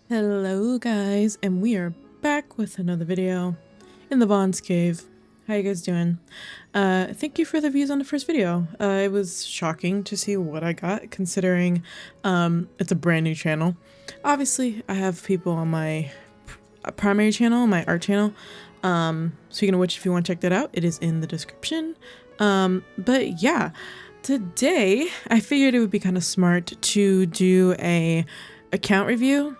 Hello guys, and we are back with another video in the Vaughn's Cave. How you guys doing? Thank you for the views on the first video. It was shocking to see what I got considering it's a brand new channel. Obviously, I have people on my primary channel, my art channel. Speaking of which, if you want to check that out, it is in the description. But yeah, today I figured it would be kind of smart to do a account review.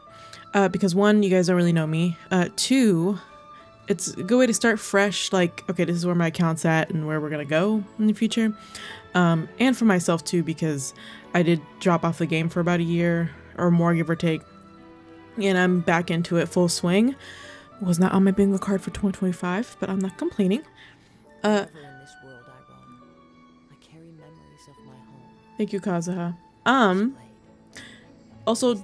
Because one, you guys don't really know me. Two, it's a good way to start fresh, like, okay, this is where my account's at and where we're gonna go in the future. And for myself too, because I did drop off the game for about a year or more, give or take. And I'm back into it full swing. Was not on my bingo card for 2025, but I'm not complaining. In this world I roam, I carry memories of my home. Thank you, Kazuha. Also,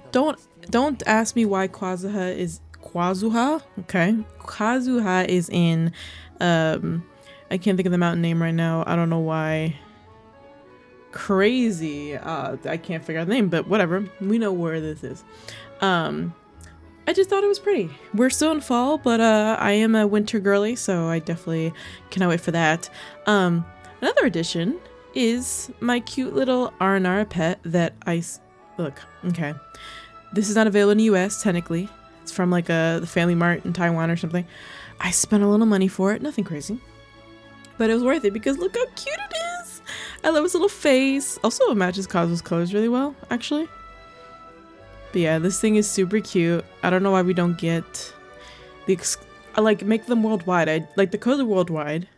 don't ask me why Kazuha is Kazuha. Okay, Kazuha is in. I can't think of the mountain name right now. I don't know why. Crazy. I can't figure out the name, but whatever. We know where this is. I just thought it was pretty. We're still in fall, but I am a winter girly, so I definitely cannot wait for that. Another addition is my cute little Aranara pet that look, okay. This is not available in the US, technically. It's from like the Family Mart in Taiwan or something. I spent a little money for it, nothing crazy. But it was worth it because look how cute it is! I love his little face. Also, it matches Kazu's colors really well, actually. But yeah, this thing is super cute. I don't know why we don't get the I like make them worldwide. I like the colors are worldwide.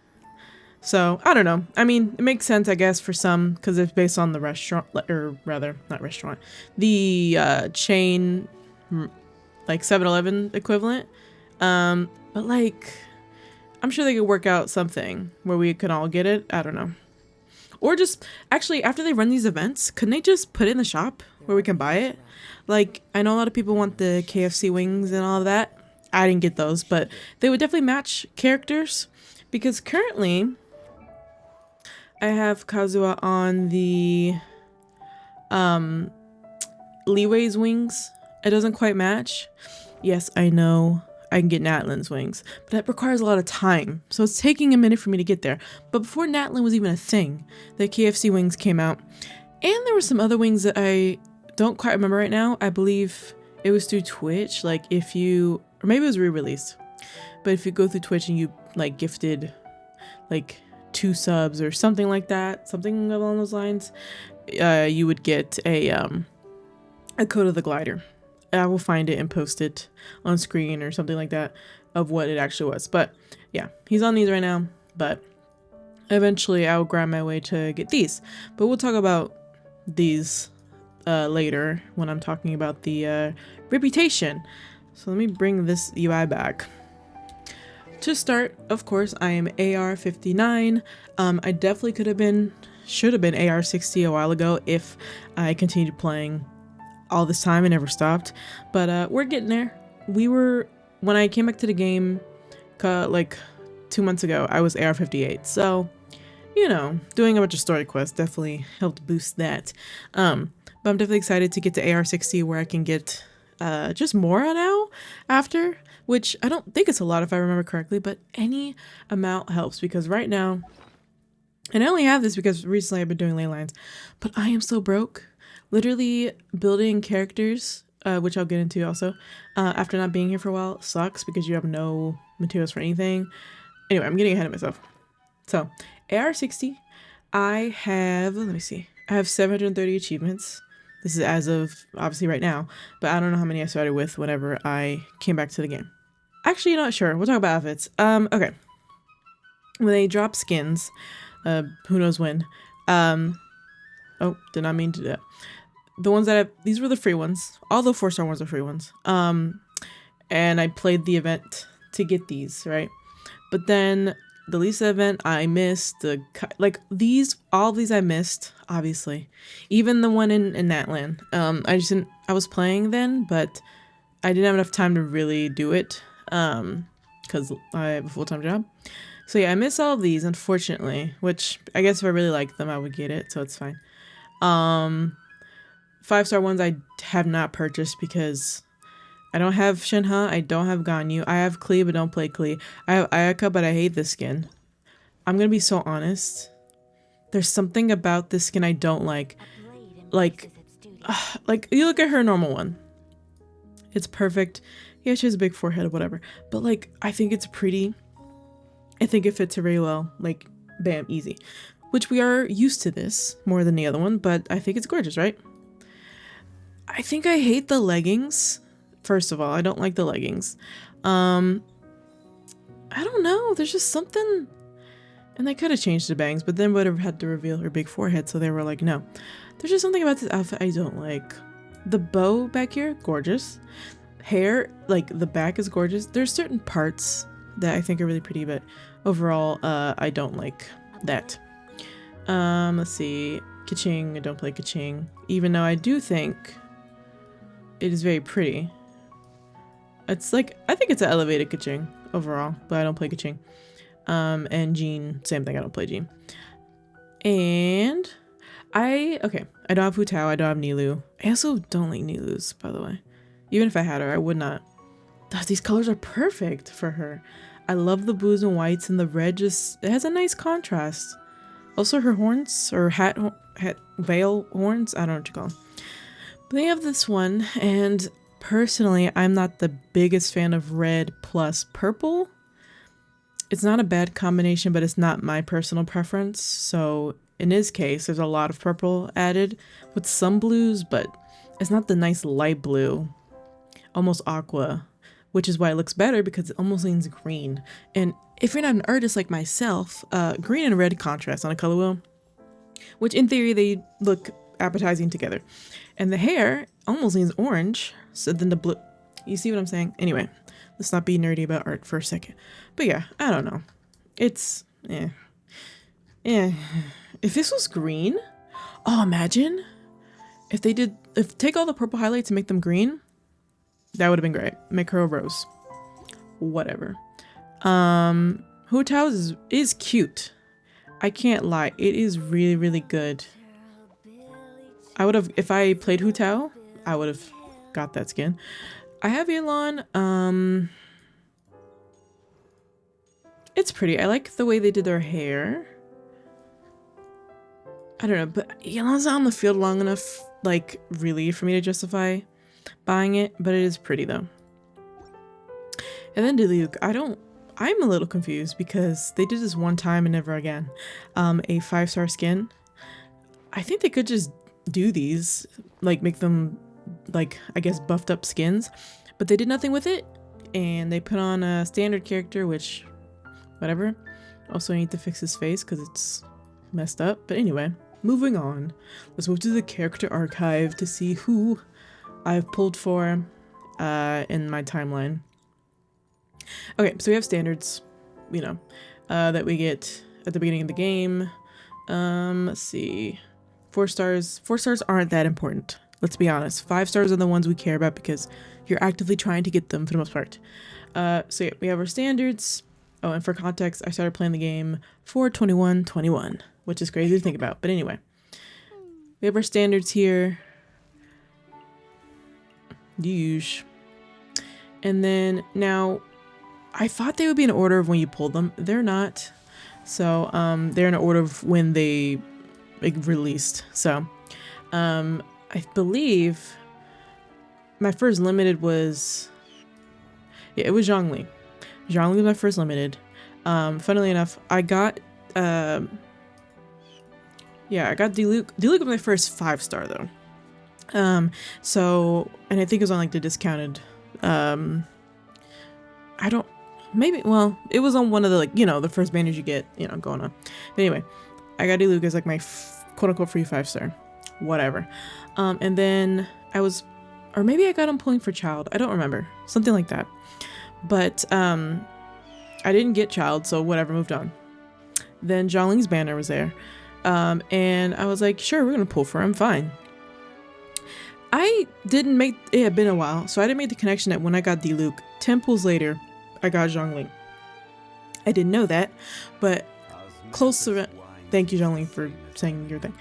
So, I don't know. I mean, it makes sense, I guess, for some, because it's based on the restaurant, or rather, not restaurant, the chain, like 7-Eleven equivalent. But like, I'm sure they could work out something where we could all get it. I don't know. Or just, actually, after they run these events, couldn't they just put it in the shop where we can buy it? Like, I know a lot of people want the KFC wings and all of that. I didn't get those, but they would definitely match characters. Because currently, I have Kazuha on the Leeway's wings. It doesn't quite match. Yes, I know I can get Natlin's wings, but that requires a lot of time. So it's taking a minute for me to get there. But before Natlin was even a thing, the KFC wings came out. And there were some other wings that I don't quite remember right now. I believe it was through Twitch. Like if you, or maybe it was re-released. But if you go through Twitch and you like gifted like 2 subs or something like that, something along those lines, you would get a code of the glider. I will find it and post it on screen or something like that of what it actually was. But yeah, he's on these right now, but eventually I'll grind my way to get these. But we'll talk about these later when I'm talking about the reputation. So let me bring this UI back. To start, of course, I am AR59. I definitely should have been AR60 a while ago if I continued playing all this time and never stopped. But we're getting there. When I came back to the game like 2 months ago, I was AR58. So, you know, doing a bunch of story quests definitely helped boost that. But I'm definitely excited to get to AR60 where I can get just more now after. Which I don't think it's a lot if I remember correctly, but any amount helps because right now, and I only have this because recently I've been doing ley lines, but I am so broke. Literally building characters, which I'll get into also, after not being here for a while sucks because you have no materials for anything. Anyway, I'm getting ahead of myself. So, AR60, I have 730 achievements. This is as of, obviously, right now, but I don't know how many I started with whenever I came back to the game. Actually, you're not sure. We'll talk about outfits. Okay. When they drop skins, who knows when. Oh, did not mean to do that. The ones that these were the free ones. All the 4-star ones are free ones. And I played the event to get these, right? But then the Lisa event, I missed all of these I missed, obviously. Even the one in Natlan. I was playing then, but I didn't have enough time to really do it. Because I have a full-time job. So yeah, I missed all of these, unfortunately, which I guess if I really liked them, I would get it, so it's fine. 5-star ones I have not purchased because I don't have Shinha. I don't have Ganyu. I have Klee, but don't play Klee. I have Ayaka, but I hate this skin. I'm gonna be so honest. There's something about this skin I don't like. Like you look at her normal one. It's perfect. Yeah, she has a big forehead or whatever. But like, I think it's pretty. I think it fits her very well. Like, bam, easy. Which we are used to this more than the other one, but I think it's gorgeous, right? I think I hate the leggings. First of all, I don't like the leggings. I don't know. There's just something. And they could have changed the bangs, but then would have had to reveal her big forehead, so they were like, no. There's just something about this outfit I don't like. The bow back here, gorgeous. Hair, like the back is gorgeous. There's certain parts that I think are really pretty, but overall, I don't like that. Let's see. Kaching, I don't play Kaching. Even though I do think it is very pretty. It's like, I think it's an elevated Kaching overall, but I don't play Kaching. And Jean, same thing, I don't play Jean. And I don't have Hu Tao, I don't have Nilou. I also don't like Nilou's, by the way. Even if I had her, I would not. These colors are perfect for her. I love the blues and whites, and the red just, it has a nice contrast. Also her horns, or hat veil horns, I don't know what you call them. But they have this one, and personally, I'm not the biggest fan of red plus purple. It's not a bad combination, but it's not my personal preference. So in his case, there's a lot of purple added with some blues, but it's not the nice light blue, almost aqua, which is why it looks better because it almost leans green. And if you're not an artist like myself, green and red contrast on a color wheel, which in theory they look appetizing together. And the hair almost leans orange, so then the blue, you see what I'm saying? Anyway, let's not be nerdy about art for a second. But yeah, I don't know. It's, If this was green, oh, imagine if they did, take all the purple highlights and make them green. That would have been great. Make her a rose. Whatever. Hu Tao is cute. I can't lie. It is really, really good. I would have, if I played Hu Tao, I would have got that skin. I have Yelan. It's pretty. I like the way they did their hair. I don't know, but Yelan's not on the field long enough, like, really, for me to justify buying it, but it is pretty, though. And then Diluc, I'm a little confused because they did this one time and never again. A 5-star skin. I think they could just do these, like, make them, like, I guess buffed up skins, but they did nothing with it, and they put on a standard character, which, whatever. Also, I need to fix his face because it's messed up, but anyway, moving on. Let's move to the character archive to see who I've pulled for in my timeline. Okay, so we have standards, you know, that we get at the beginning of the game. Let's see. 4 stars. 4 stars aren't that important. Let's be honest. 5 stars are the ones we care about because you're actively trying to get them for the most part. So yeah, we have our standards. Oh, and for context, I started playing the game for 21/21, which is crazy to think about. But anyway, we have our standards here. Huge. And then now, I thought they would be in order of when you pulled them. They're not. So they're in order of when they released. So I believe my first limited was, yeah, it was Zhongli. Zhongli was my first limited. Funnily enough, I got I got Diluc. Diluc was my first 5-star though. So, and I think it was on like the discounted, well, it was on one of the, like, you know, the first banners you get, you know, going on. But anyway, I got Diluc as like my quote unquote free 5-star, whatever. And then or maybe I got him pulling for Child. I don't remember, something like that. But, I didn't get Child, so whatever, moved on. Then Zhongling's banner was there. And I was like, sure, we're gonna pull for him, fine. It had been a while, so I didn't make the connection that when I got Diluc, 10 pulls later, I got Zhongling. I didn't know that, but close around, thank you Zhongling for saying your thing.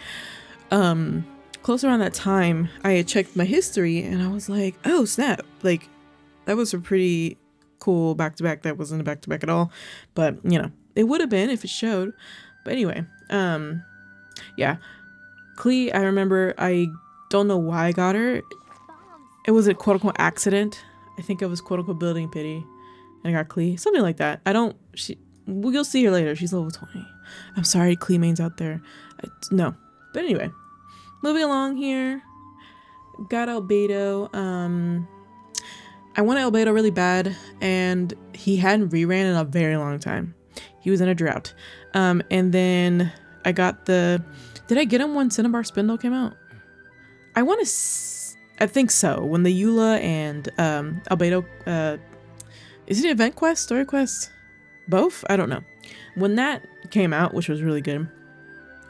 Close around that time, I had checked my history and I was like, oh snap, like, That was a pretty cool back-to-back. That wasn't a back-to-back at all, but you know, it would have been if it showed. But anyway, yeah, Klee, I remember, I don't know why I got her. It was a quote-unquote accident. I think it was quote-unquote building pity, and I got Klee, something like that. I don't, well, you'll see her later. She's level 20. I'm sorry, Klee mains out there. No, but anyway, moving along here. Got Albedo. I wanted Albedo really bad, and he hadn't reran in a very long time. He was in a drought. And then I got the... Did I get him when Cinnabar Spindle came out? I think so. When the Eula and Albedo... is it an event quest? Story quest? Both? I don't know. When that came out, which was really good,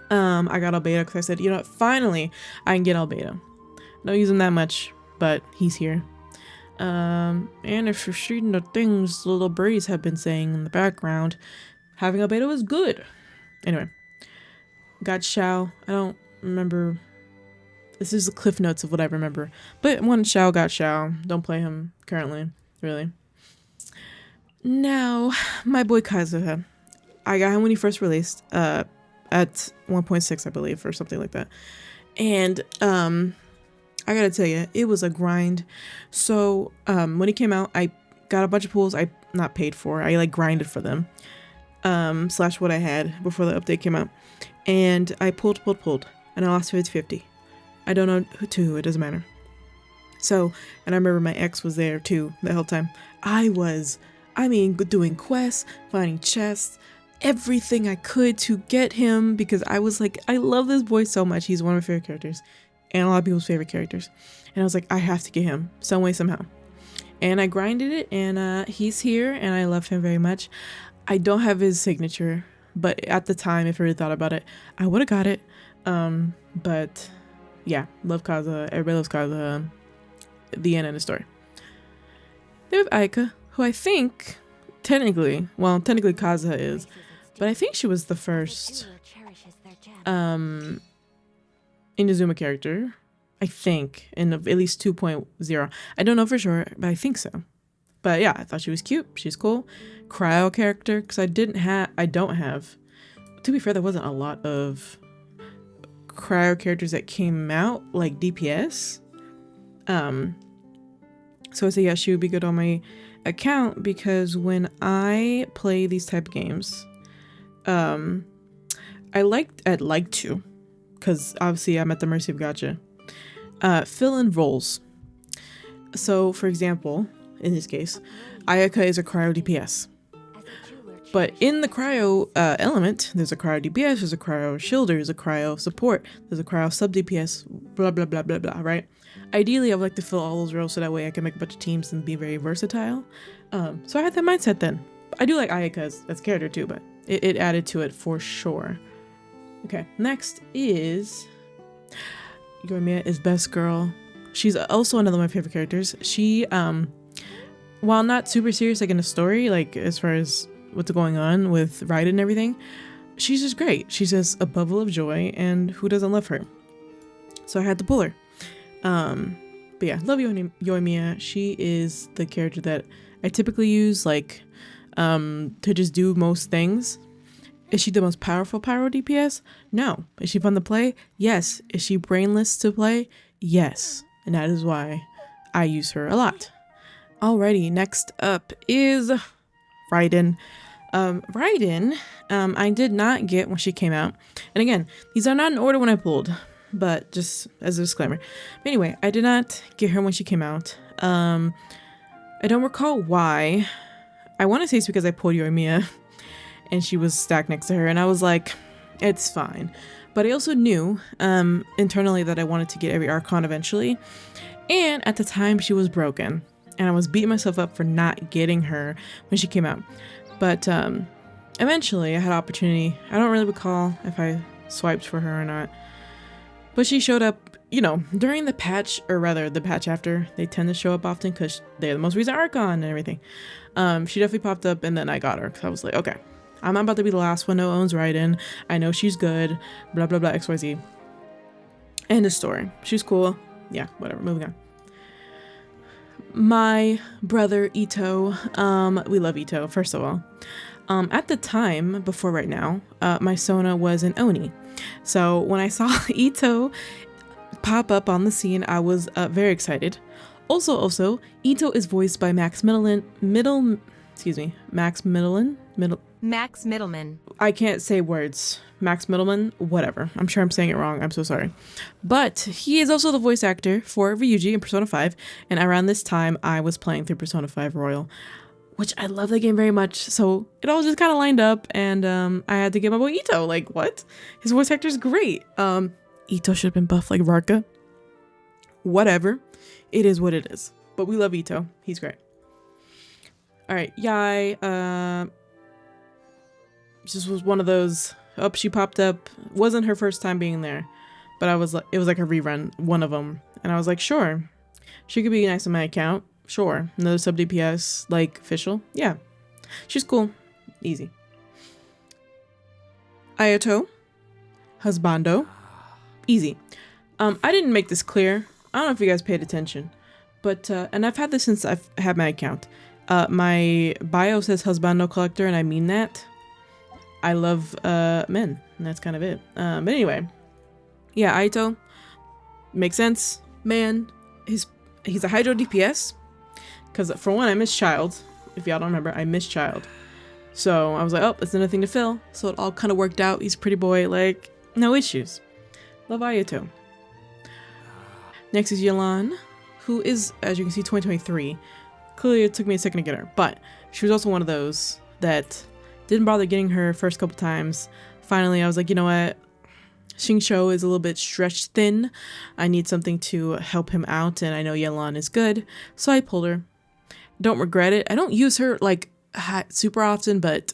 I got Albedo because I said, you know what? Finally, I can get Albedo. Don't use him that much, but he's here. And if you're reading the things the little birdies have been saying in the background, having Albedo is good. Anyway, got Xiao. I don't remember. This is the cliff notes of what I remember. But when Xiao got Xiao, don't play him currently, really. Now, my boy Kazuha. I got him when he first released, at 1.6, I believe, or something like that. And, I gotta tell you, it was a grind. So, when he came out, I got a bunch of pools I not paid for. I like grinded for them. Slash what I had before the update came out. And I pulled, and I lost 50-50. I don't know who, it doesn't matter. So, and I remember my ex was there too the whole time. Doing quests, finding chests, everything I could to get him, because I was like, I love this boy so much. He's one of my favorite characters. And a lot of people's favorite characters. And I was like, I have to get him some way, somehow. And I grinded it, and he's here, and I love him very much. I don't have his signature, but at the time, if I really thought about it, I would have got it. But yeah, love Kazuha. Everybody loves Kazuha. The end of the story. Then we have Aika, who I think, technically Kazuha is, but I think she was the first Inazuma character, I think, in at least 2.0. I don't know for sure, but I think so. But yeah, I thought she was cute. She's cool. Cryo character, because I don't have, to be fair, there wasn't a lot of cryo characters that came out, like DPS. So I say, yeah, she would be good on my account, because when I play these type of games, I'd like to, because obviously I'm at the mercy of gacha, fill in roles. So, for example, in this case, Ayaka is a cryo DPS. But in the cryo element, there's a cryo DPS, there's a cryo shielder, there's a cryo support, there's a cryo sub DPS, blah, blah, blah, blah, blah, right? Ideally, I would like to fill all those roles so that way I can make a bunch of teams and be very versatile. So I had that mindset then. I do like Ayaka as a character too, but it added to it for sure. Okay, next is Yoimiya is best girl. She's also another of my favorite characters. She, while not super serious like in the story, like as far as what's going on with Raiden and everything, she's just great. She's just a bubble of joy, and who doesn't love her? So I had to pull her. But yeah, love Yoimiya. She is the character that I typically use, like, to just do most things. Is she the most powerful pyro DPS? No. Is she fun to play? Yes. Is she brainless to play? Yes. And that is why I use her a lot. Alrighty, next up is Raiden. Raiden, I did not get when she came out. And again, these are not in order when I pulled, but just as a disclaimer. But anyway, I did not get her when she came out. I don't recall why. I want to say it's because I pulled Yoimiya and she was stacked next to her, and I was like, it's fine. But I also knew internally that I wanted to get every Archon eventually. And at the time, she was broken. And I was beating myself up for not getting her when she came out. But eventually, I had an opportunity. I don't really recall if I swiped for her or not. But she showed up, you know, during the patch, or rather the patch after. They tend to show up often because they're the most recent Archon and everything. She definitely popped up, and then I got her. Because I was like, okay, I'm not about to be the last one who owns Raiden. I know she's good. Blah, blah, blah, XYZ. End of story. She's cool. Yeah, whatever. Moving on. My brother Ito, we love Ito, first of all. At the time, before right now, my Sona was an Oni. So when I saw Ito pop up on the scene, I was very excited. Also, Ito is voiced by Max Middleman. I can't say words. Max Middleman, whatever. I'm sure I'm saying it wrong. I'm so sorry. But he is also the voice actor for Ryuji in Persona 5. And around this time, I was playing through Persona 5 Royal, which I love the game very much. So it all just kind of lined up, and I had to get my boy Ito. Like, what? His voice actor is great. Ito should have been buffed like Varka. Whatever. It is what it is. But we love Ito. He's great. All right, Yai. Just was one of those. Oh, she popped up. Wasn't her first time being there, but it was like a rerun, one of them, and I was like, sure, she could be nice on my account. Sure, another sub DPS like official. Yeah, she's cool, easy. Ayato, husbando, easy. I didn't make this clear. I don't know if you guys paid attention, but and I've had this since I've had my account. My bio says husbando collector, and I mean that. I love men, and that's kind of it. But anyway, yeah, Aito makes sense. Man, he's a Hydro DPS, because for one, I missed Child. If y'all don't remember, I missed Child. So I was like, oh, it's another thing to fill. So it all kind of worked out. He's a pretty boy, like, no issues. Love Ayato. Next is Yelan, who is, as you can see, 2023. Clearly, it took me a second to get her, but she was also one of those that didn't bother getting her first couple times. Finally, I was like, you know what? Xingqiu is a little bit stretched thin. I need something to help him out, and I know Yelan is good, so I pulled her. Don't regret it. I don't use her like super often, but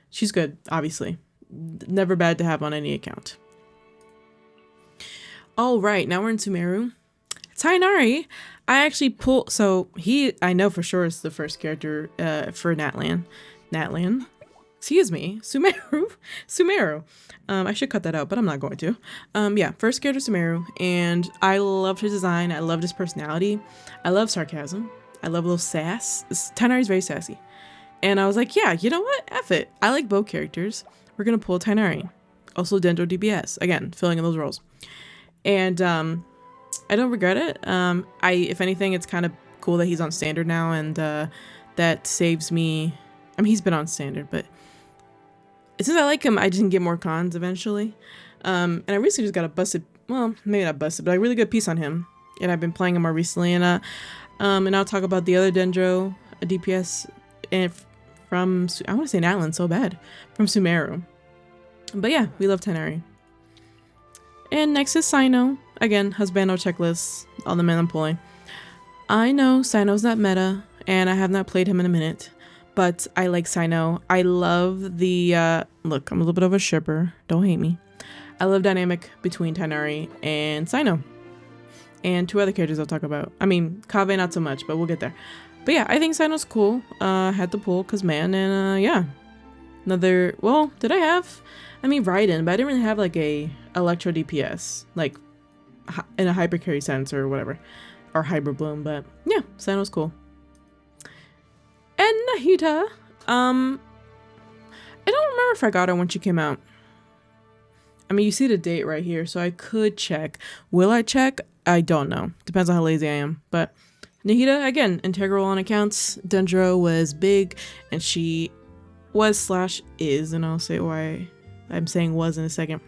she's good, obviously. Never bad to have on any account. All right, now we're in Sumeru. Tainari, I actually pulled, so I know for sure is the first character for Natlan. Excuse me, Sumeru. I should cut that out, but I'm not going to. Yeah, first character Sumeru, and I loved his design. I loved his personality. I love sarcasm. I love a little sass. Tainari's very sassy. And I was like, yeah, you know what? F it. I like both characters. We're going to pull Tainari. Also Dendro DPS. Again, filling in those roles. And I don't regret it. If anything, it's kind of cool that he's on standard now, and that saves me. I mean, he's been on standard, but since I like him, I didn't get more cons eventually. And I recently just got a busted, well, maybe not busted, but a really good piece on him. And I've been playing him more recently. And I'll talk about the other Dendro DPS and from, I want to say Natlan so bad, from Sumeru. But yeah, we love Tainari. And next is Sino. Again, husbando checklist, all the men I'm pulling. I know Sino's not meta, and I have not played him in a minute, but I like Sino. I love the, look, I'm a little bit of a shipper, don't hate me. I love dynamic between Tainari and Sino. And two other characters I'll talk about. I mean, Kaveh not so much, but we'll get there. But yeah, I think Sino's cool. Had to pull, cause man, and yeah. Another, well, did I have? I mean, Raiden, but I didn't really have like a Electro DPS, like in a hyper carry sense or whatever, or hybrid bloom. But yeah, Sino's cool. And Nahida, I don't remember if I got her when she came out. I mean, you see the date right here, so I could check. Will I check? I don't know. Depends on how lazy I am. But Nahida, again, integral on accounts. Dendro was big, and she was / is, and I'll say why I'm saying was in a second,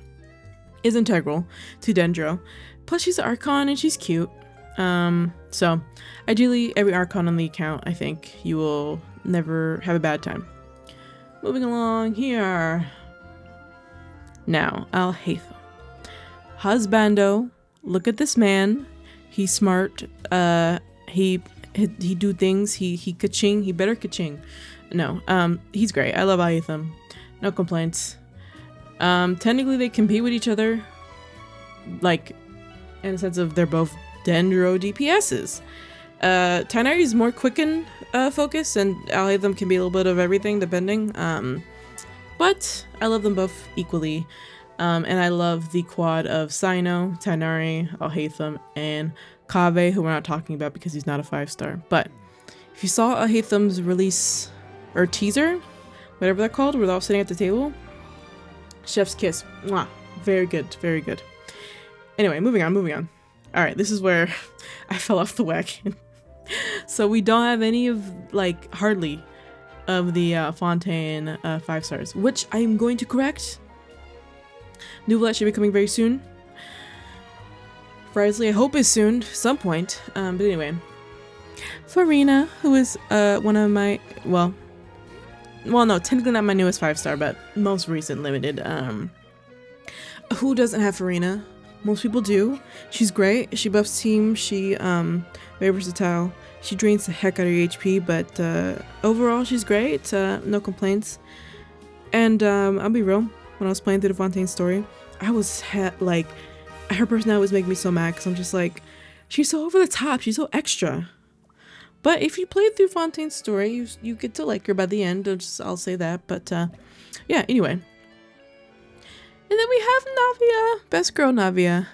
is integral to Dendro. Plus she's an Archon and she's cute. So ideally every Archon on the account, I think you will never have a bad time. Moving along here. Now, Al-Haytham. Husbando, look at this man. He's smart. He do things. He ka-ching. He better ka-ching. No, he's great. I love Al-Haytham. No complaints. Technically they compete with each other, like in the sense of they're both Dendro DPSs. Tainari is more quicken focus, and Al-Haytham can be a little bit of everything depending. But I love them both equally. And I love the quad of Sino, Tainari, Al-Haytham, and Kaveh, who we're not talking about because he's not a 5-star. But if you saw Haytham's release or teaser, whatever they're called, where they're all sitting at the table, chef's kiss. Mwah. Very good, very good. Anyway, moving on. All right, this is where I fell off the wagon. So we don't have any of, like, hardly of the Fontaine 5 stars, which I am going to correct. Nouvellette should be coming very soon. Frisley, I hope is soon, some point. But anyway, Farina, who is one of my, well, no, technically not my newest 5-star, but most recent limited. Who doesn't have Farina? Most people do. She's great. She buffs team. She very versatile. She drains the heck out of your HP, but overall she's great. No complaints. And I'll be real. When I was playing through the Fontaine story, I was like, her personality was making me so mad because I'm just like, she's so over the top. She's so extra. But if you play through Fontaine's story, you get to like her by the end. I'll say that. But yeah. Anyway. And then we have Navia, best girl Navia.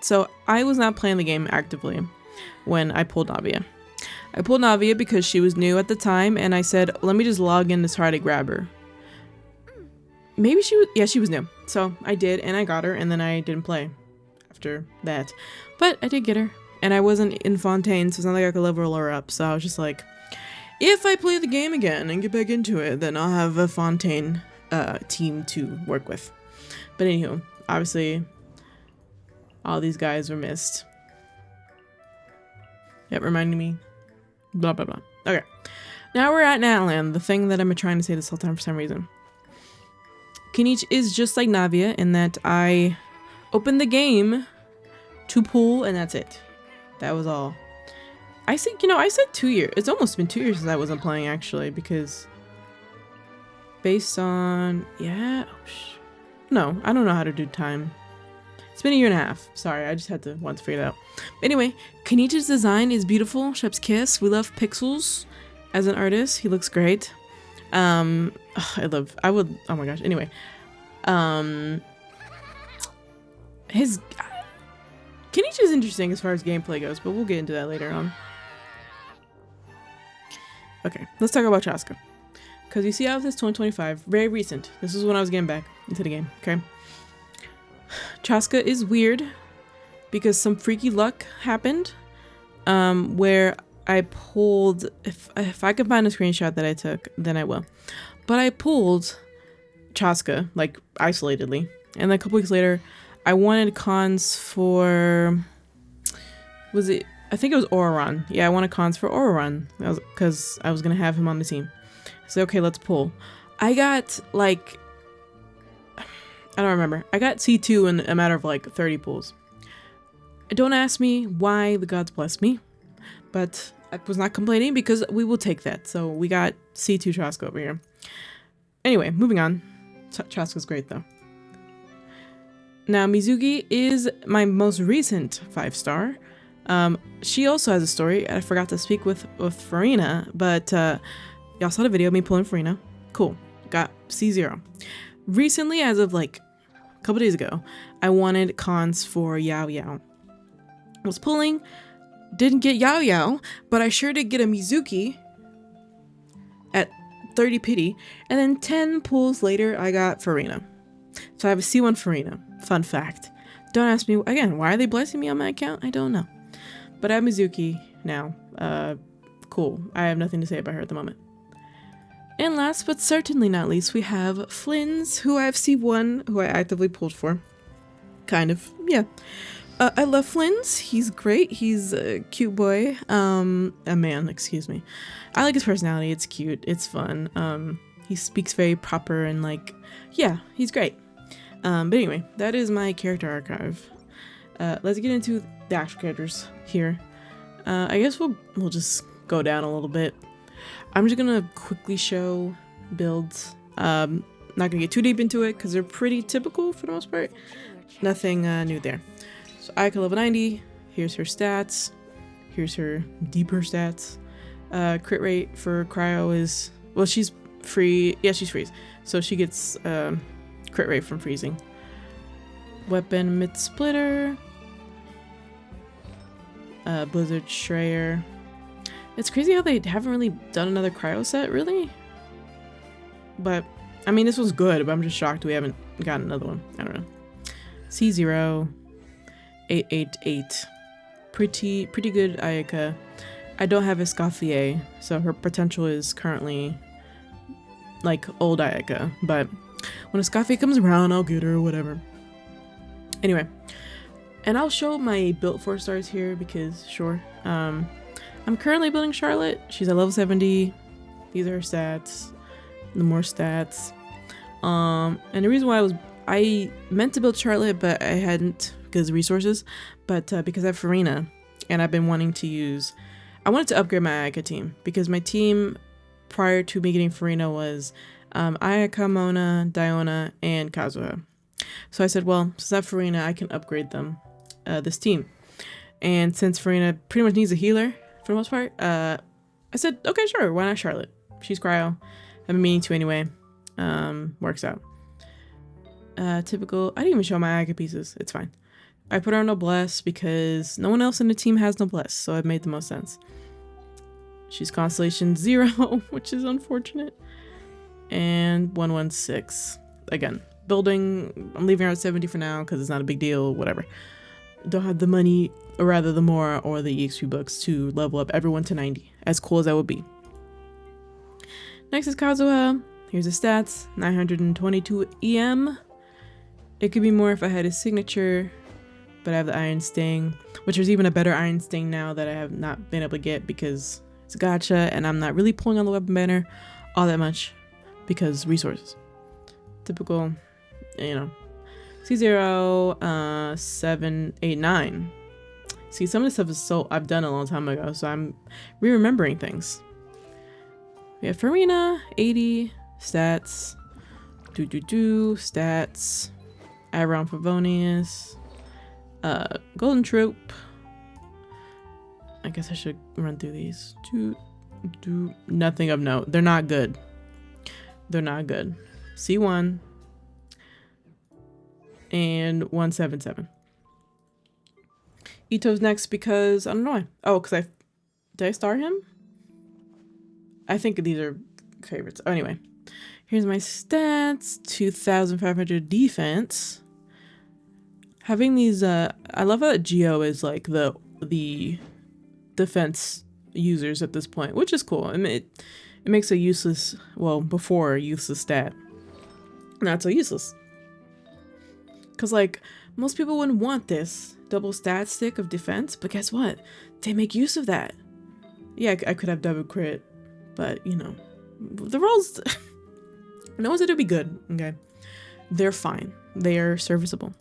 So I was not playing the game actively when I pulled Navia. I pulled Navia because she was new at the time, and I said, let me just log in to try to grab her. Maybe she was, yeah, she was new. So I did, and I got her, and then I didn't play after that. But I did get her, and I wasn't in Fontaine, so it's not like I could level her up. So I was just like, if I play the game again and get back into it, then I'll have a Fontaine team to work with. But anywho, obviously, all these guys were missed. Yep, reminding me. Blah, blah, blah. Okay. Now we're at Natland, the thing that I've been trying to say this whole time for some reason. Kinich is just like Navia in that I opened the game to pull, and that's it. That was all. I think, I said 2 years. It's almost been 2 years since I wasn't playing, actually, because based on, yeah, no, I don't know how to do time. It's been 1.5 years. Sorry, I just had to once figure it out. But anyway, Kenichi's design is beautiful. Chef's kiss. We love Pixels as an artist. He looks great. Oh my gosh. Anyway, his Kenichi is interesting as far as gameplay goes, but we'll get into that later on. Okay, let's talk about Chaska. Because you see how this 2025, very recent. This is when I was getting back into the game, okay? Chaska is weird because some freaky luck happened where I pulled, if I can find a screenshot that I took, then I will. But I pulled Chaska, like, isolatedly. And then a couple weeks later, I wanted cons for, I think it was Auron. Yeah, I wanted cons for Auron because I was going to have him on the team. So, okay, let's pull. I got, like, I don't remember. I got C2 in a matter of, like, 30 pulls. Don't ask me why the gods blessed me, but I was not complaining because we will take that. So, we got C2 Chaska over here. Anyway, moving on. Chaska's great, though. Now, Mizuki is my most recent 5-star. She also has a story. I forgot to speak with Farina, but y'all saw the video of me pulling Farina. Cool. Got C0. Recently, as of like a couple days ago, I wanted cons for Yao Yao. I was pulling, didn't get Yao Yao, but I sure did get a Mizuki at 30 pity, and then 10 pulls later, I got Farina. So I have a C1 Farina. Fun fact. Don't ask me, again, why are they blessing me on my account? I don't know. But I have Mizuki now. Cool. I have nothing to say about her at the moment. And last but certainly not least, we have Flynn's, who I have C1, who I actively pulled for. Kind of, yeah. I love Flynn's. He's great. He's a cute boy. A man, excuse me. I like his personality. It's cute. It's fun. He speaks very proper and like, yeah, he's great. But anyway, that is my character archive. Let's get into the actual characters here. I guess we'll just go down a little bit. I'm just gonna quickly show builds. Not gonna get too deep into it because they're pretty typical for the most part. Nothing new there. So Aika level 90. Here's her stats. Here's her deeper stats. Crit rate for Cryo is, well, she's free. Yeah, she's freeze. So she gets crit rate from freezing. Weapon mid splitter. Blizzard Schreier. It's crazy how they haven't really done another cryo set, really. But, I mean, this was good, but I'm just shocked we haven't gotten another one. I don't know. C0, 888. Pretty good Ayaka. I don't have Escoffier, so her potential is currently like old Ayaka. But when Escoffier comes around, I'll get her, whatever. Anyway, and I'll show my built 4 stars here because, sure. I'm currently building Charlotte. She's at level 70. These are her stats. The more stats. And the reason why I meant to build Charlotte, but I hadn't because of resources. But because I have Farina, and I've been wanting to use. I wanted to upgrade my Ayaka team because my team prior to me getting Farina was Ayaka, Mona, Diona, and Kazuha. So I said, well, since I have Farina, I can upgrade them, this team. And since Farina pretty much needs a healer for the most part, I said, okay, sure, why not Charlotte? She's cryo. I've been meaning to anyway. Works out. Typical. I didn't even show my Ayaka pieces. It's fine. I put her on Noblesse because no one else in the team has Noblesse, so it made the most sense. She's Constellation 0, which is unfortunate. And 116. Again, building, I'm leaving her at 70 for now because it's not a big deal, whatever. Don't have the money, or rather the Mora or the EXP books to level up everyone to 90, as cool as that would be. Next is Kazuha. Here's his stats, 922 EM. It could be more if I had his signature, but I have the Iron Sting, which there's even a better Iron Sting now that I have not been able to get because it's a gacha and I'm not really pulling on the weapon banner all that much because resources. Typical, you know. C0, 789. See, some of this stuff is I've done a long time ago, so I'm re-remembering things. We have Farina, 80, stats, stats, Iron Favonius, Golden Troop. I guess I should run through these. Nothing of note. They're not good. They're not good. C1 and 177. Ito's next because I don't know why. Oh, because did I star him? I think these are favorites. Oh, anyway, here's my stats. 2,500 defense. Having these, I love how Geo is like the defense users at this point, which is cool. I mean, it makes a useless, well, before a useless stat not so useless. Because, like, most people wouldn't want this double stat stick of defense, but guess what? They make use of that. Yeah, I could have double crit, but, you know, the rolls, no one said it'd be good, okay? They're fine. They are serviceable.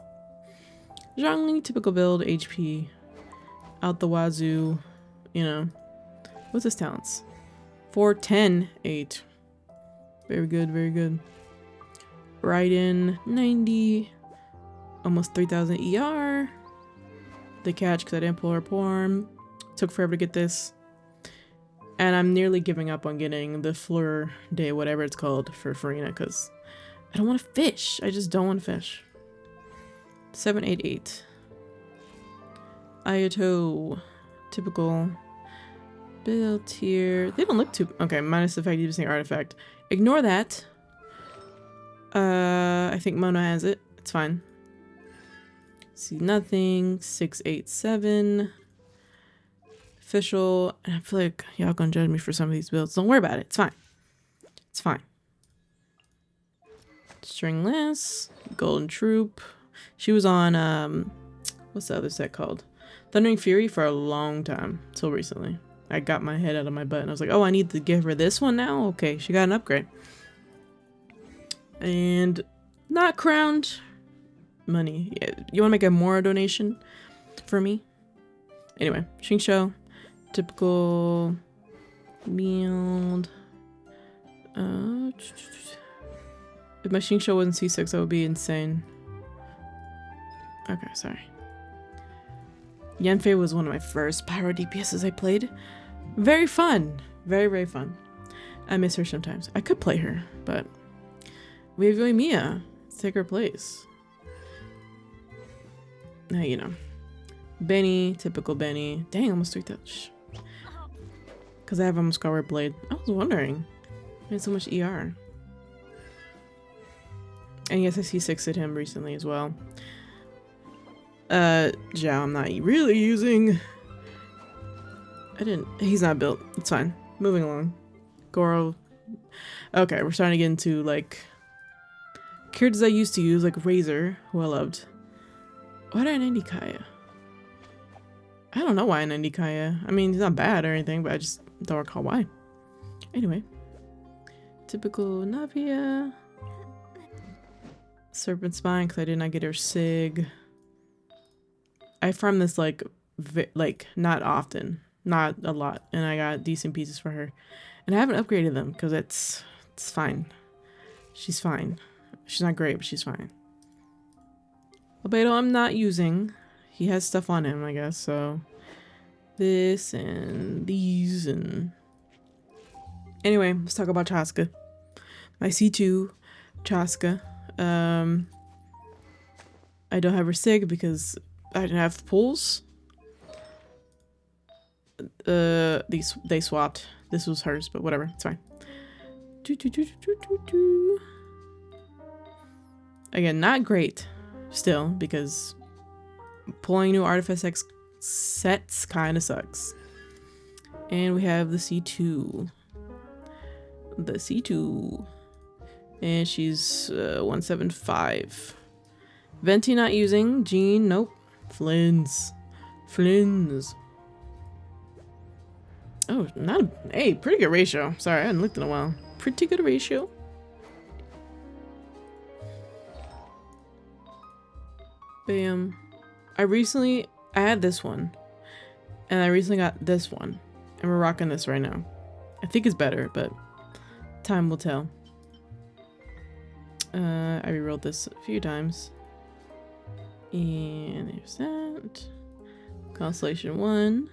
Zhongli, typical build, HP, out the wazoo, you know. What's his talents? 410, 8. Very good, very good. Raiden, 90. Almost 3,000 ER. The catch because I didn't pull her porn. Took forever to get this. And I'm nearly giving up on getting the Fleur Day, whatever it's called, for Farina because I don't want to fish. I just don't want to fish. 788. Ayato. Typical. Built here. They don't look too... Okay, minus the fact using artifact. Ignore that. I think Mona has it. It's fine. See nothing. 687. Official. And I feel like y'all gonna judge me for some of these builds. Don't worry about it. It's fine. It's fine. Stringless. Golden Troop. She was on, what's the other set called? Thundering Fury for a long time. Till recently. I got my head out of my butt and I was like, oh, I need to give her this one now? Okay, she got an upgrade. And not crowned. Money. Yeah, you want to make a more donation for me? Anyway, Shingsho. Typical build. If my Shingsho wasn't C6, that would be insane. Okay, sorry. Yanfei was one of my first pyro DPSs I played. Very fun. Very, very fun. I miss her sometimes. I could play her, but we have Yoimiya. Let's take her place. Now, you know. Benny, typical Benny. Dang, almost 3,000. Because I have almost Scarlet Blade. I was wondering. I had so much ER. And yes, I C6'd him recently as well. Zhao, I'm not really using. He's not built. It's fine. Moving along. Goro. Okay, we're starting to get into like characters I used to use, like Razor, who I loved. Why did I 90 Kaya? I don't know why I 90 Kaya. I mean, he's not bad or anything, but I just don't recall why. Anyway. Typical Navia. Serpent Spine, because I did not get her Sig. I farmed this like not often. Not a lot. And I got decent pieces for her. And I haven't upgraded them because it's fine. She's fine. She's not great, but she's fine. Albedo I'm not using. He has stuff on him, I guess, so this and these and anyway, let's talk about Chaska. My C2 Chaska. I don't have her Sig because I didn't have pulls. They swapped. This was hers, but whatever, it's fine. Again, not great still because pulling new Artifact sets kind of sucks. And we have the C2. The C2. And she's 175. Venti not using. Jean, nope. Flynn's. Oh, not a, hey, pretty good ratio. Sorry, I hadn't looked in a while. Pretty good ratio. Bam. I had this one. And I recently got this one. And we're rocking this right now. I think it's better, but time will tell. I rerolled this a few times. And there's that. Constellation 1.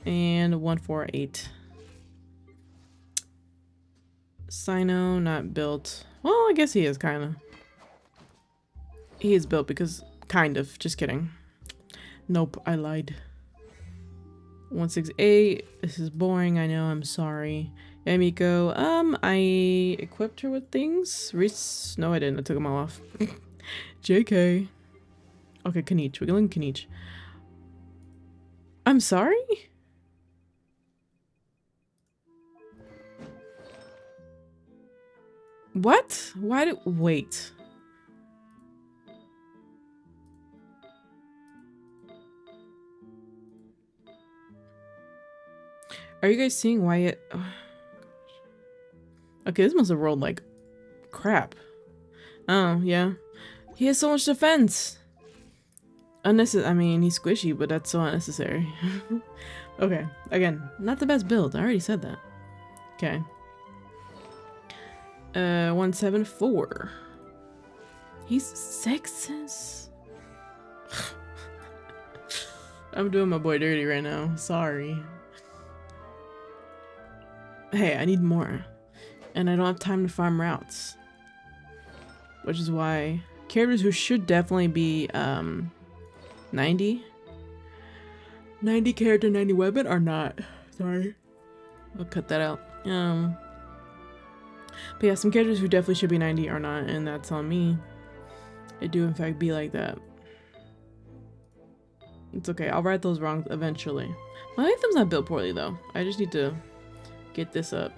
And 148. Sino, not built. Well, I guess he is kind of. He is built because kind of. Just kidding. Nope, I lied. 168. This is boring. I know. I'm sorry. Yamiko. I equipped her with things. Reese. No, I didn't. I took them all off. JK. Okay, Kanich. We're going Kanich. I'm sorry? What? Why did... Wait. Are you guys seeing why it... Oh, okay, this must have rolled like crap. Oh, yeah. He has so much defense. Unnecessary. I mean, he's squishy, but that's so unnecessary. Okay, again, not the best build. I already said that. Okay. 174. He's sexist. I'm doing my boy dirty right now. Sorry. Hey, I need more. And I don't have time to farm routes. Which is why characters who should definitely be 90. 90 character, 90 weapon are not. Sorry. I'll cut that out. But yeah, some characters who definitely should be 90 are not, and that's on me. It do in fact be like that. It's okay, I'll right those wrongs eventually. My item's not built poorly though. I just need to get this up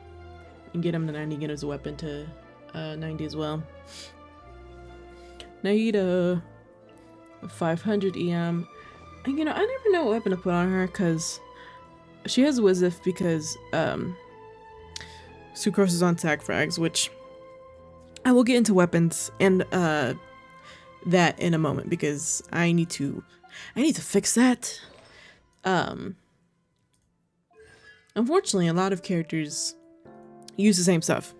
and get him to 90, get his weapon to 90 as well. Naida 500 EM. And you know, I never know what weapon to put on her because she has Wizif because Sucrose is on tag frags, which I will get into weapons and that in a moment because I need to fix that. Unfortunately, a lot of characters use the same stuff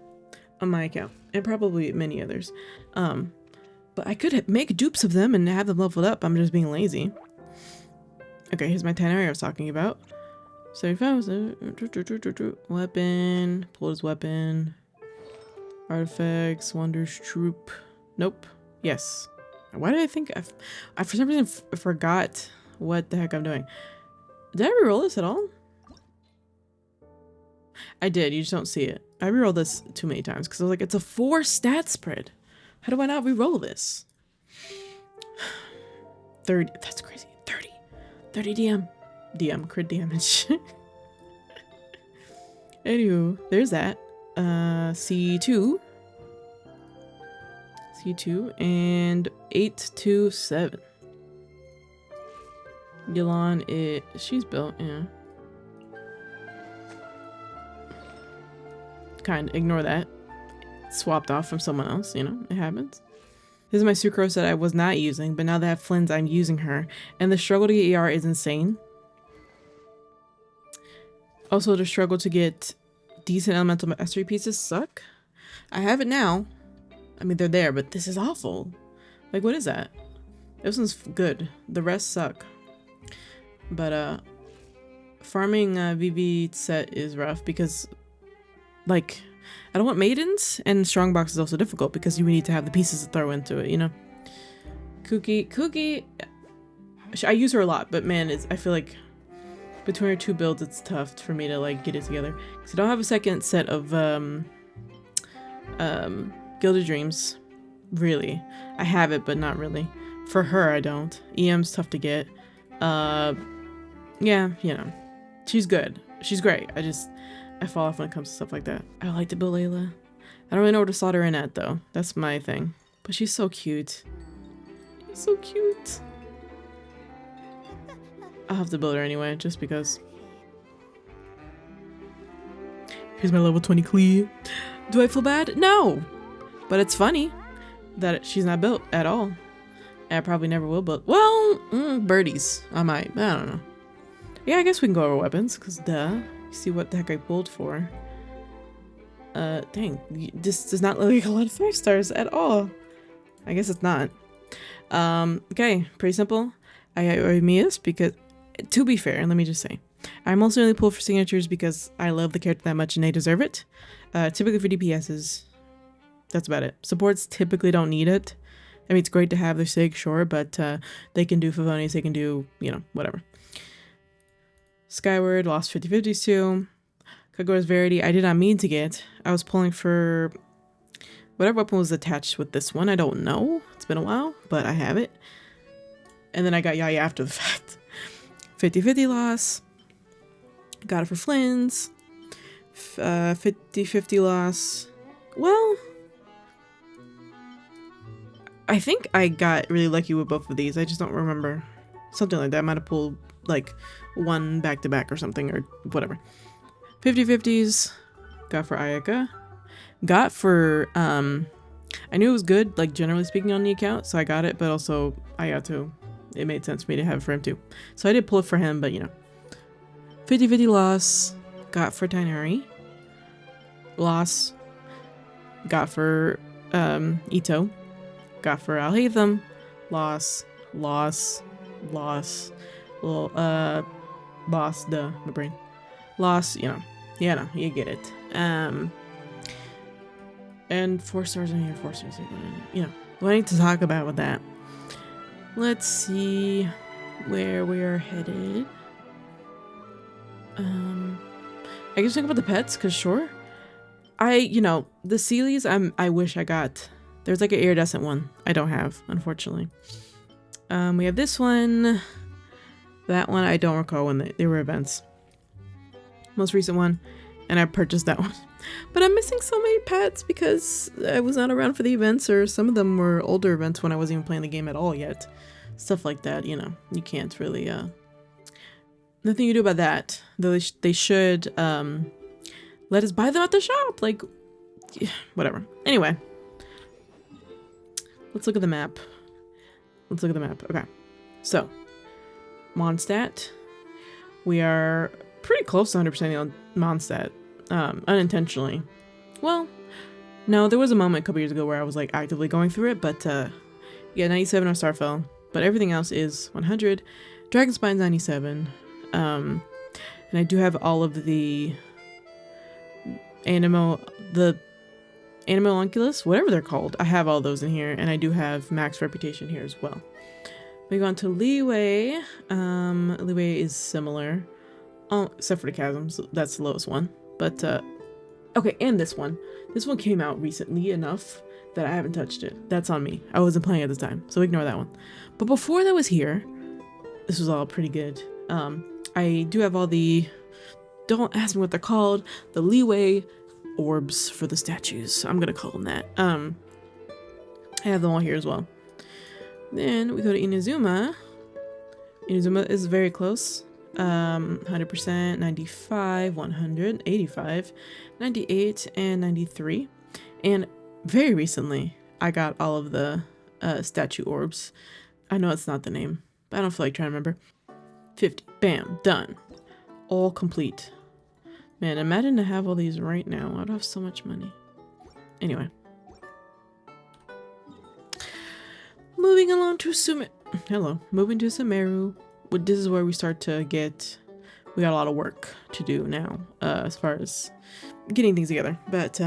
on my account and probably many others. But I could make dupes of them and have them leveled up. I'm just being lazy. Okay, here's my 10 area I was talking about. 75 weapon, pull his weapon, artifacts, wonders, troop. Nope. Yes. Why did I think I for some reason forgot what the heck I'm doing. Did I reroll this at all? I did. You just don't see it. I rerolled this too many times because I was like, it's a 4 stat spread. How do I not reroll this? 30. That's crazy. 30. 30 DM. DM. Crit damage. Anywho, there's that. C2. C2 and 827. Yulon, she's built, yeah. Kind of ignore that. Swapped off from someone else, you know, it happens. This is my sucrose that I was not using, but now that I have Flynn's, I'm using her. And the struggle to get ER is insane. Also, the struggle to get decent elemental mastery pieces suck. I have it now. I mean, they're there, but this is awful. Like, what is that? This one's good. The rest suck. But, farming VV set is rough because, like, I don't want maidens, and strongbox is also difficult because you need to have the pieces to throw into it, you know? Cookie, I use her a lot, but man, I feel like between her 2 builds, it's tough for me to, like, get it together. Because I don't have a second set of, Gilded Dreams, really. I have it, but not really. For her, I don't. EM's tough to get. Yeah, you know. She's good. She's great. I fall off when it comes to stuff like that. I would like to build Layla. I don't really know where to slot her in at, though. That's my thing. But she's so cute. She's so cute. I'll have to build her anyway, just because. Here's my level 20 Clee. Do I feel bad? No! But it's funny that she's not built at all. And I probably never will build. Well, birdies. I might. I don't know. Yeah, I guess we can go over weapons, because duh. See what the heck I pulled for. Dang. This does not look like a lot of 5 stars at all. I guess it's not. Okay. Pretty simple. I got Mia's because, to be fair, let me just say, I mostly only pull for signatures because I love the character that much and they deserve it. Typically for DPSs, that's about it. Supports typically don't need it. I mean, it's great to have their sig, sure, but they can do Favoni's, they can do, you know, whatever. Skyward, lost 50/50s too. Kagura's Verity, I did not mean to get. I was pulling for whatever weapon was attached with this one. I don't know. It's been a while, but I have it. And then I got Yaya after the fact. 50/50 loss. Got it for Flynn's. 50/50 loss. Well, I think I got really lucky with both of these. I just don't remember. Something like that. I might have pulled like one back to back or something or whatever. 50/50s. Got for Ayaka. Got for, I knew it was good, like generally speaking on the account, so I got it, but also Ayato. It made sense for me to have it for him too. So I did pull it for him, but you know. 50/50 loss. Got for Tainari. Loss. Got for Ito. Got for Alhaitham. Loss. Loss. Loss. Well, loss, duh, my brain. Loss, you know. Yeah, no, you get it. And 4 stars in here, 4 stars in here. You know, what I need to talk about with that. Let's see where we are headed. I guess think about the pets, cause sure. You know, the Sealies, I wish I got. There's like an iridescent one. I don't have, unfortunately. We have this one. That one, I don't recall when they were events. Most recent one, and I purchased that one. But I'm missing so many pets because I was not around for the events, or some of them were older events when I wasn't even playing the game at all yet. Stuff like that, you know, you can't really, nothing you do about that. Though they should, let us buy them at the shop, like, whatever. Anyway, let's look at the map. Let's look at the map. Okay, so, Mondstadt. We are pretty close to 100% on Mondstadt, unintentionally. Well, no, there was a moment a couple years ago where I was like actively going through it, but yeah, 97 on Starfell, but everything else is 100. Dragonspine's 97, and I do have all of the Animalunculus, whatever they're called. I have all those in here, and I do have max reputation here as well. We go on to Leeway. Leeway is similar, except for the chasms. That's the lowest one. But okay, and this one. This one came out recently enough that I haven't touched it. That's on me. I wasn't playing at the time, so ignore that one. But before that was here, this was all pretty good. I do have all the, don't ask me what they're called, the Leeway orbs for the statues. I'm gonna call them that. I have them all here as well. Then we go to Inazuma. Inazuma is very close. 100%, 95, 100, 85, 98, and 93. And very recently, I got all of the statue orbs. I know it's not the name, but I don't feel like trying to remember. 50. Bam. Done. All complete. Man, imagine to have all these right now. I'd have so much money. Anyway. Moving along to Moving to Sumeru. This is where we start to get... We got a lot of work to do now, as far as getting things together. But,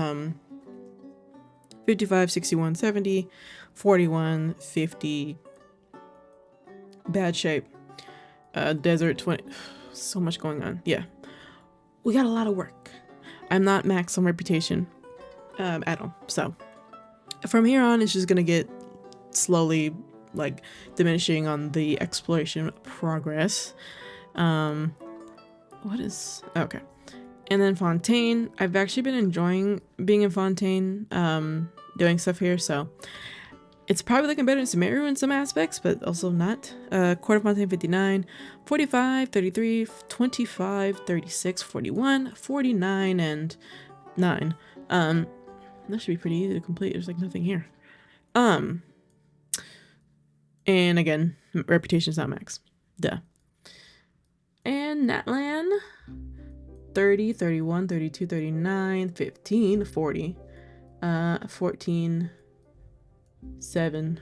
55, 61, 70, 41, 50. Bad shape. Desert 20. So much going on. Yeah. We got a lot of work. I'm not max on reputation at all. So from here on, it's just going to get slowly like diminishing on the exploration progress. What is... Okay. And then Fontaine. I've actually been enjoying being in Fontaine, doing stuff here. So it's probably looking better in Sumeru in some aspects, but also not. Court of Fontaine 59, 45, 33, 25, 36, 41, 49, and 9. That should be pretty easy to complete. There's like nothing here. And again, reputation's not max. Duh. And Natlan, 30, 31, 32, 39, 15, 40, 14, 7.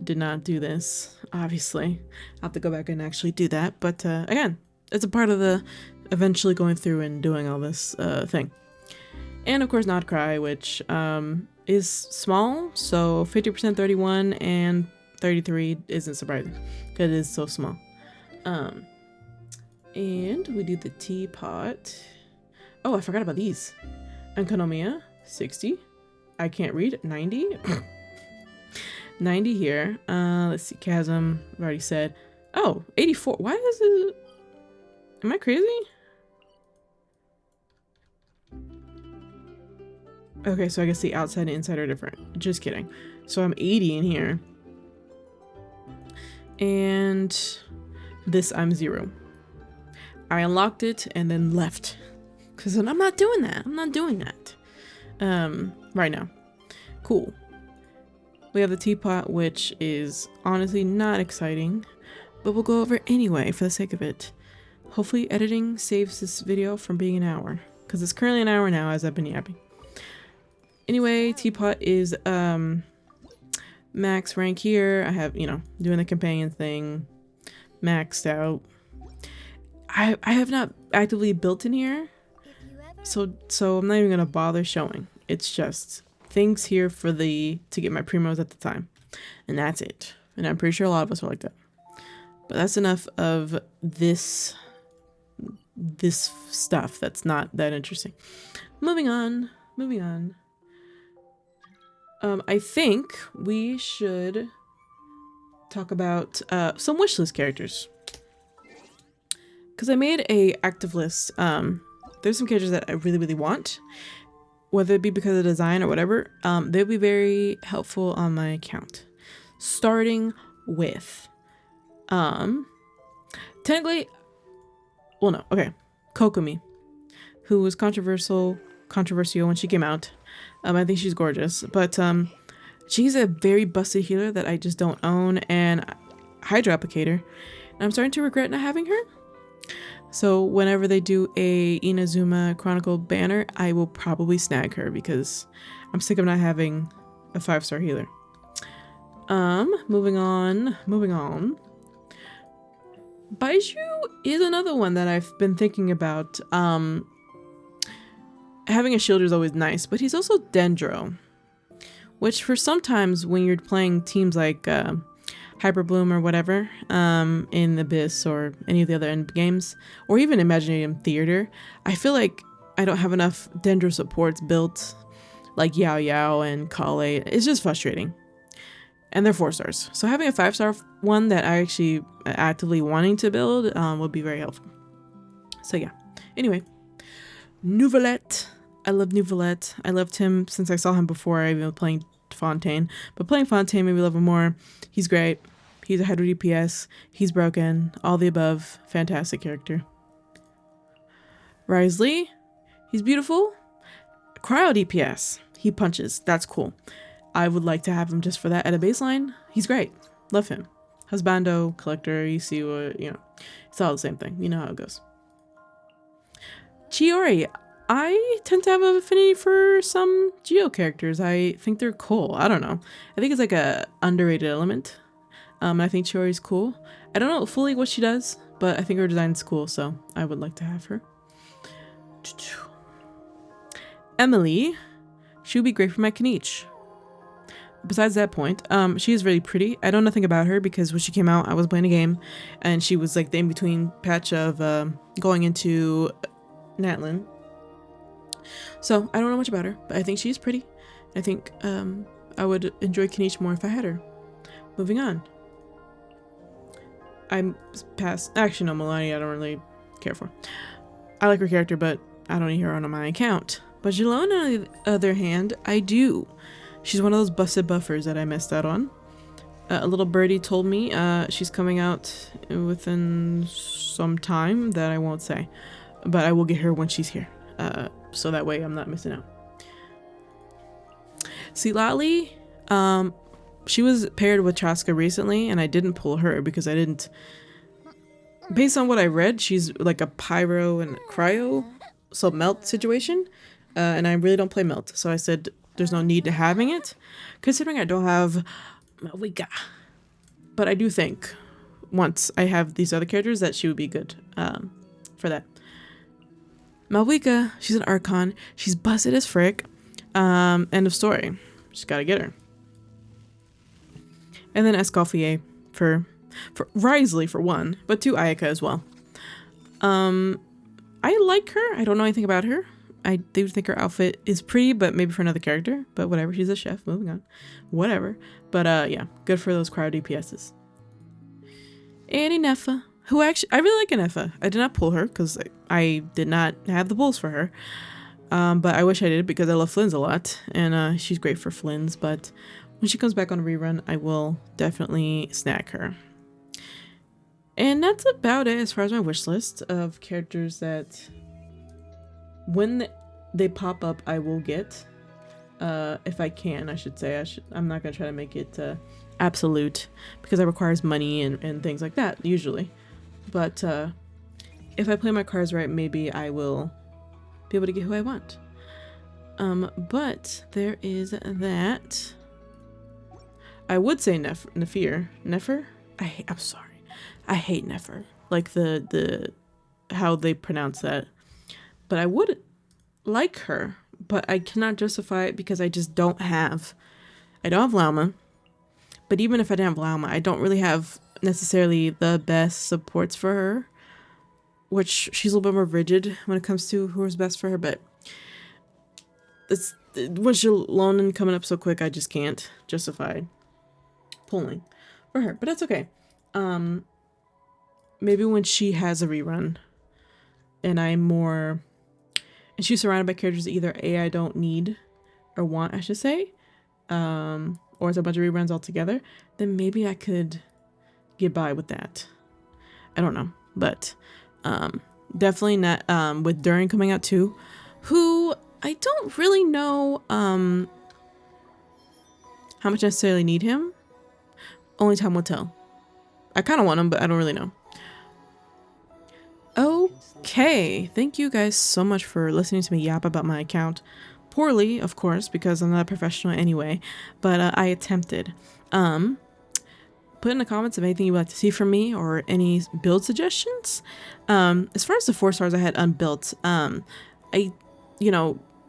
Did not do this, obviously. I'll have to go back and actually do that. But again, it's a part of the eventually going through and doing all this thing. And of course, Not Cry, which is small. So 50% 31 and 33 isn't surprising because it is so small. And we do the teapot. Oh, I forgot about these. Enconomia, 60. I can't read, 90. 90 here. Let's see, Chasm, I've already said. Oh, 84. Why is it? Am I crazy? Okay, so I guess the outside and inside are different. Just kidding. So I'm 80 in here. And this I'm 0. I unlocked it and then left. Because I'm not doing that. I'm not doing that. Right now. Cool. We have the teapot, which is honestly not exciting, but we'll go over it anyway for the sake of it. Hopefully editing saves this video from being an hour, because it's currently an hour now as I've been yapping. Anyway, teapot is max rank here. I have, doing the companion thing, maxed out. I have not actively built in here, so I'm not even gonna bother showing. It's just things here for to get my primos at the time, and that's it. And I'm pretty sure a lot of us are like that. But that's enough of this stuff that's not that interesting. Moving on. I think we should talk about some wishlist characters. Because I made a active list. There's some characters that I really, really want. Whether it be because of design or whatever, they'll be very helpful on my account. Starting with, technically, well, no, okay, Kokomi, who was controversial when she came out. I think she's gorgeous, but she's a very busted healer that I just don't own, and Hydra Applicator, and I'm starting to regret not having her. So whenever they do a Inazuma Chronicle banner, I will probably snag her because I'm sick of not having a 5-star healer. Moving on. Baiju is another one that I've been thinking about. having a shielder is always nice, but he's also Dendro, which for sometimes when you're playing teams like Hyper Bloom or whatever, in Abyss or any of the other end games, or even Imaginarium Theater, I feel like I don't have enough Dendro supports built, like Yao Yao and Kale. It's just frustrating. And they're 4 stars. So having a 5-star one that I actually actively wanting to build would be very helpful. So yeah. Anyway, Nouvelette. I love Nouvelette. I loved him since I saw him before I even was playing Fontaine. But playing Fontaine made me love him more. He's great. He's a Hydro DPS. He's broken. All the above. Fantastic character. Risley. He's beautiful. Cryo DPS. He punches. That's cool. I would like to have him just for that at a baseline. He's great. Love him. Husbando, Collector, you see what, you know. It's all the same thing. You know how it goes. Chiori. I tend to have an affinity for some Geo characters. I think they're cool. I don't know. I think it's like a underrated element. I think Chiori's cool. I don't know fully what she does, but I think her design's cool, so I would like to have her. Emily. She would be great for my Kniche. Besides that point, she is really pretty. I know nothing about her because when she came out, I was playing a game, and she was like the in-between patch of going into Natlin. So I don't know much about her, but I think she's pretty. I think I would enjoy Kniche more if I had her. Moving on. I'm past. Actually, no, Melania. I don't really care for. I like her character, but I don't need her on my account. But Jelona, on the other hand, I do. She's one of those busted buffers that I missed out on. A little birdie told me she's coming out within some time that I won't say. But I will get her when she's here. So that way I'm not missing out. Silali, she was paired with Chaska recently, and I didn't pull her because I didn't... Based on what I read, she's like a pyro and cryo, so melt situation. And I really don't play melt. So I said... There's no need to having it, considering I don't have Malwika. But I do think once I have these other characters that she would be good for that. Malwika, she's an Archon. She's busted as frick. End of story. Just gotta get her. And then Escoffier for Risley for one, but 2 Ayaka as well. I like her. I don't know anything about her. I do think her outfit is pretty, but maybe for another character. But whatever, she's a chef. Moving on. Whatever. But yeah, good for those cryo DPSs. Annie Neffa, who actually, I really like Neffa. I did not pull her because I did not have the pulls for her. But I wish I did because I love Flynn's a lot. And she's great for Flynn's. But when she comes back on a rerun, I will definitely snag her. And that's about it as far as my wish list of characters that... When they pop up, I will get, if I can, I should say. I'm not going to try to make it absolute because it requires money and things like that, usually. But if I play my cards right, maybe I will be able to get who I want. But there is that. I would say Nefer. I'm sorry. I hate Nefer. Like the how they pronounce that. But I would like her, but I cannot justify it because I just don't have... I don't have Lauma. But even if I didn't have Lauma, I don't really have necessarily the best supports for her. Which, she's a little bit more rigid when it comes to who's best for her, but... It's, when she's alone and coming up so quick, I just can't justify pulling for her. But that's okay. Maybe when she has a rerun, and I'm more... And she's surrounded by characters that either A, I don't need or want, I should say, or it's a bunch of reruns altogether, then maybe I could get by with that. I don't know, but definitely not with Durin coming out too, who I don't really know how much I necessarily need him. Only time will tell. I kind of want him, but I don't really know. Okay, thank you guys so much for listening to me yap about my account. Poorly, of course, because I'm not a professional anyway, but I attempted. Put in the comments of anything you would like to see from me or any build suggestions. As far as the 4 stars I had unbuilt, I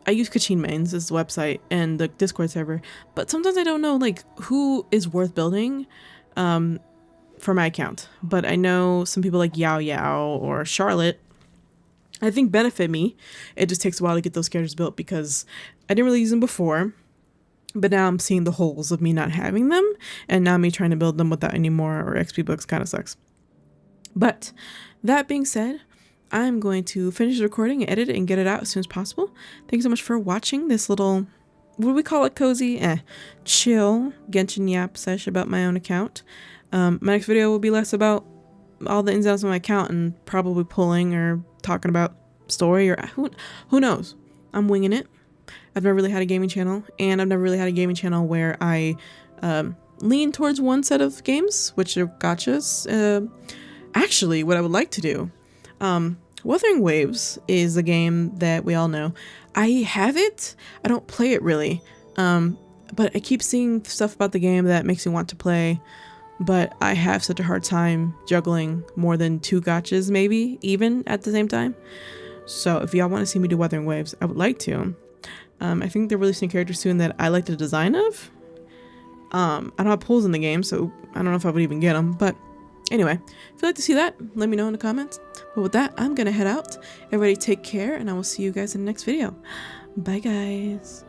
I use Kachin Mains as the website and the Discord server, but sometimes I don't know like who is worth building for my account. But I know some people like Yao Yao or Charlotte, I think benefit me. It just takes a while to get those characters built because I didn't really use them before, but now I'm seeing the holes of me not having them, and now me trying to build them without any more or XP books kind of sucks. But that being said, I'm going to finish the recording and edit it and get it out as soon as possible. Thanks so much for watching this little, what do we call it, cozy? Chill Genshin Yap sesh about my own account. My next video will be less about all the ins and outs of my account and probably pulling or talking about story or who knows. I'm winging it. I've never really had a gaming channel, and I've never really had a gaming channel where I lean towards one set of games, which are gachas. Actually, what I would like to do, Wuthering Waves is a game that we all know. I have it. I don't play it really, but I keep seeing stuff about the game that makes me want to play. But I have such a hard time juggling more than 2 gachas, maybe even at the same time. So if y'all want to see me do Wuthering Waves, I would like to. I think they're releasing characters soon that I like the design of. I don't have pulls in the game, so I don't know if I would even get them. But anyway, if you'd like to see that, let me know in the comments. But with that, I'm gonna head out. Everybody take care, and I will see you guys in the next video. Bye, guys.